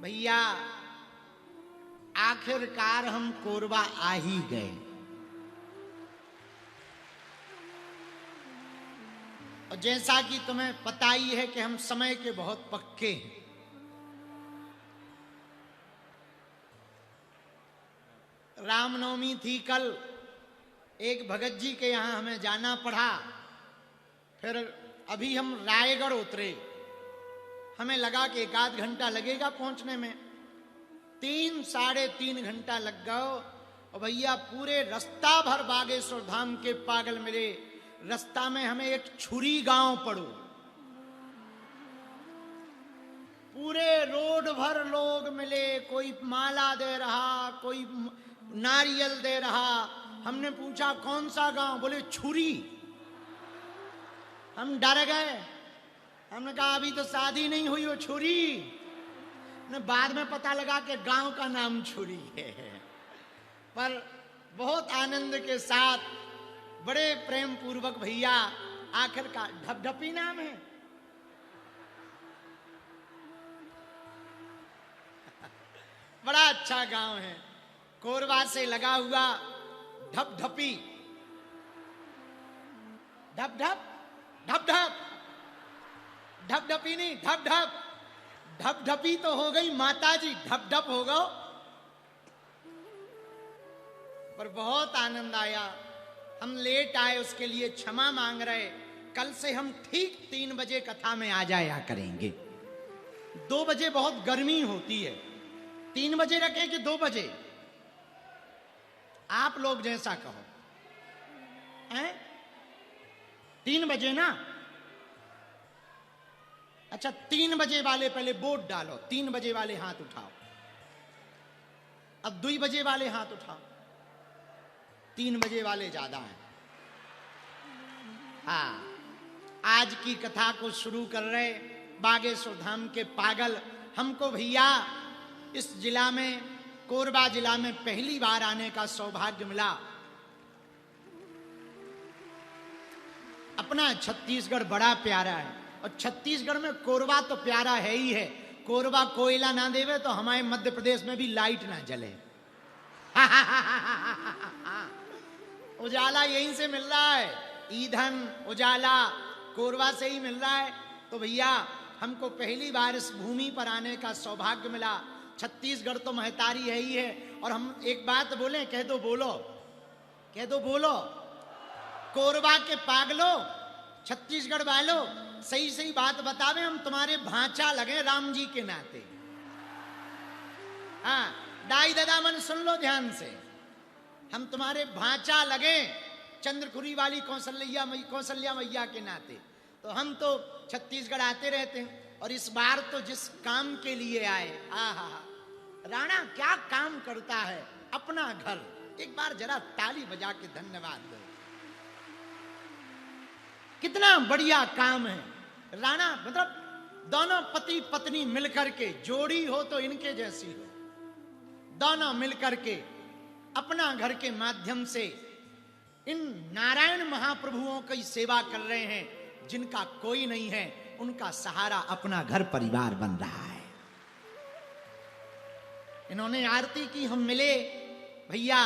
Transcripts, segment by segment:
भैया आखिरकार हम कोरबा आ ही गए। और जैसा कि तुम्हें पता ही है कि हम समय के बहुत पक्के हैं। रामनवमी थी कल, एक भगत जी के यहां हमें जाना पड़ा। फिर अभी हम रायगढ़ उतरे, हमें लगा कि 1 आध घंटा लगेगा पहुंचने में। 3 साढ़े 3 घंटा लग गए। और भैया पूरे रास्ता भर बागेश्वर धाम के पागल मिले। रास्ता में हमें एक छुरी गांव पड़ो, पूरे रोड भर लोग मिले। कोई माला दे रहा, कोई नारियल दे रहा। हमने पूछा कौन सा गांव? बोले छुरी। हम डर गए। हमने कहा अभी तो शादी नहीं हुई, वो छुरी। ने बाद में पता लगा कि गांव का नाम छुरी है। पर बहुत आनंद के साथ, बड़े प्रेम पूर्वक भैया आखिर का ढपढपी नाम है। बड़ा अच्छा गांव है, कोरबा से लगा हुआ ढपढपी। ढप ढप ढप ढप, ढपढपी नहीं ढप ढप। ढपढपी तो हो गई माता जी, ढप ढप हो गो। पर बहुत आनंद आया। हम लेट आए, उसके लिए क्षमा मांग रहे। कल से हम ठीक 3 बजे कथा में आ जाया करेंगे। 2 बजे बहुत गर्मी होती है। 3 बजे रखें कि 2 बजे? आप लोग जैसा कहो। हैं? 3 बजे ना? अच्छा, 3 बजे वाले पहले वोट डालो। 3 बजे वाले हाथ उठाओ। अब 2 बजे वाले हाथ उठाओ। 3 बजे वाले ज्यादा हैं। हाँ, आज की कथा को शुरू कर रहे बागेश्वर धाम के पागल। हमको भैया इस जिला में, कोरबा जिला में पहली बार आने का सौभाग्य मिला। अपना छत्तीसगढ़ बड़ा प्यारा है, और छत्तीसगढ़ में कोरबा तो प्यारा है ही है। कोरबा कोयला ना देवे तो हमारे मध्य प्रदेश में भी लाइट ना जले। उजाला यहीं से मिल रहा है, ईंधन उजाला कोरबा से ही मिल रहा है। तो भैया हमको पहली बार इस भूमि पर आने का सौभाग्य मिला। छत्तीसगढ़ तो महतारी है ही है। और हम एक बात बोले, कह दो बोलो, कह दो बोलो। कोरबा के पागलो, छत्तीसगढ़ वालों, सही सही बात बतावे, हम तुम्हारे भांचा लगे राम जी के नाते। हाँ, दाई दादा मन सुन लो ध्यान से, हम तुम्हारे भांचा लगे चंद्रखुरी वाली कौशल्या मैया के नाते। तो हम तो छत्तीसगढ़ आते रहते हैं। और इस बार तो जिस काम के लिए आए, आहा, राणा क्या काम करता है। अपना घर, एक बार जरा ताली बजा के धन्यवाद दो। कितना बढ़िया काम है। राणा मतलब दोनों पति पत्नी मिलकर के, जोड़ी हो तो इनके जैसी हो, दोनों मिलकर के अपना घर के माध्यम से इन नारायण महाप्रभुओं की सेवा कर रहे हैं। जिनका कोई नहीं है, उनका सहारा अपना घर परिवार बन रहा है। इन्होंने आरती की, हम मिले। भैया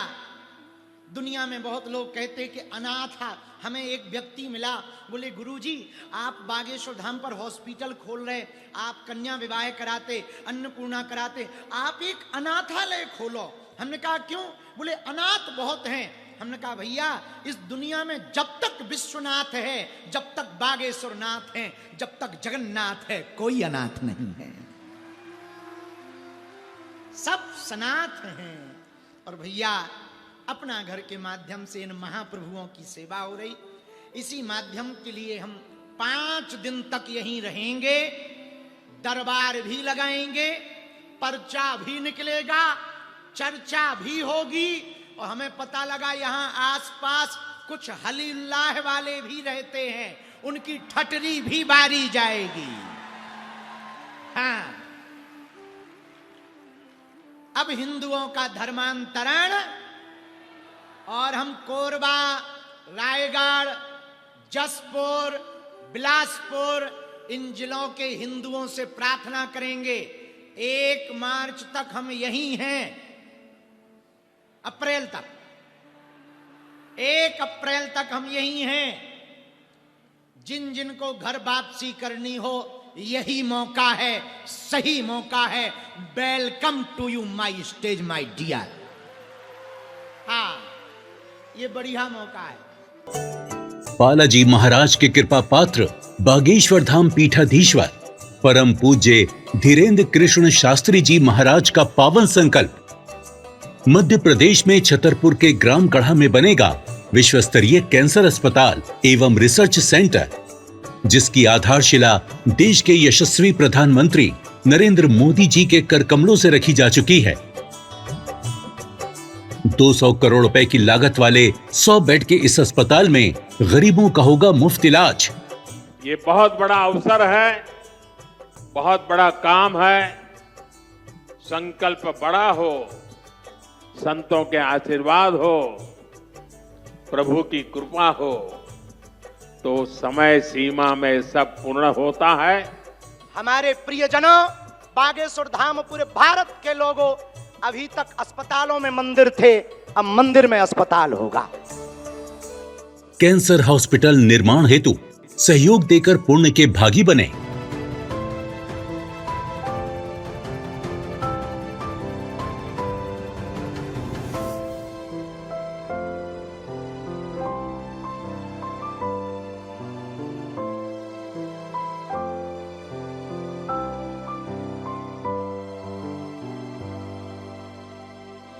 दुनिया में बहुत लोग कहते कि अनाथ है। हमें एक व्यक्ति मिला, बोले गुरुजी आप बागेश्वर धाम पर हॉस्पिटल खोल रहे, आप कन्या विवाह कराते, अन्नपूर्णा कराते, आप एक अनाथालय खोलो। हमने कहा क्यों? बोले अनाथ बहुत हैं। हमने कहा भैया इस दुनिया में जब तक विश्वनाथ है, जब तक बागेश्वर नाथ है, जब तक जगन्नाथ है, कोई अनाथ नहीं है, सब सनाथ हैं। और भैया अपना घर के माध्यम से इन महाप्रभुओं की सेवा हो रही। इसी माध्यम के लिए हम 5 दिन तक यहीं रहेंगे, दरबार भी लगाएंगे, पर्चा भी निकलेगा, चर्चा भी होगी। और हमें पता लगा यहाँ आसपास कुछ हलील्लाह वाले भी रहते हैं, उनकी ठटरी भी बारी जाएगी। हाँ, अब हिंदुओं का धर्मांतरण, और हम कोरबा, रायगढ़, जसपुर, बिलासपुर इन जिलों के हिंदुओं से प्रार्थना करेंगे, 1 मार्च तक हम यहीं हैं, अप्रैल तक, 1 अप्रैल तक हम यहीं हैं। जिन जिन को घर वापसी करनी हो यही मौका है, सही मौका है। Welcome to you my stage my dear. हाँ, ये बढ़िया मौका है। बालाजी महाराज के कृपा पात्र बागेश्वर धाम पीठाधीश्वर परम पूज्य धीरेन्द्र कृष्ण शास्त्री जी महाराज का पावन संकल्प। मध्य प्रदेश में छतरपुर के ग्राम गढ़ा में बनेगा विश्व स्तरीय कैंसर अस्पताल एवं रिसर्च सेंटर, जिसकी आधारशिला देश के यशस्वी प्रधानमंत्री नरेंद्र मोदी जी के कर कमलों से रखी जा चुकी है। 200 करोड़ रुपए की लागत वाले 100 बेड के इस अस्पताल में गरीबों का होगा मुफ्त इलाज। ये बहुत बड़ा अवसर है, बहुत बड़ा काम है। संकल्प बड़ा हो, संतों के आशीर्वाद हो, प्रभु की कृपा हो, तो समय सीमा में सब पूर्ण होता है। हमारे प्रियजनों, बागेश्वर धाम पूरे भारत के लोगों, अभी तक अस्पतालों में मंदिर थे, अब मंदिर में अस्पताल होगा। कैंसर हॉस्पिटल निर्माण हेतु सहयोग देकर पुण्य के भागी बने।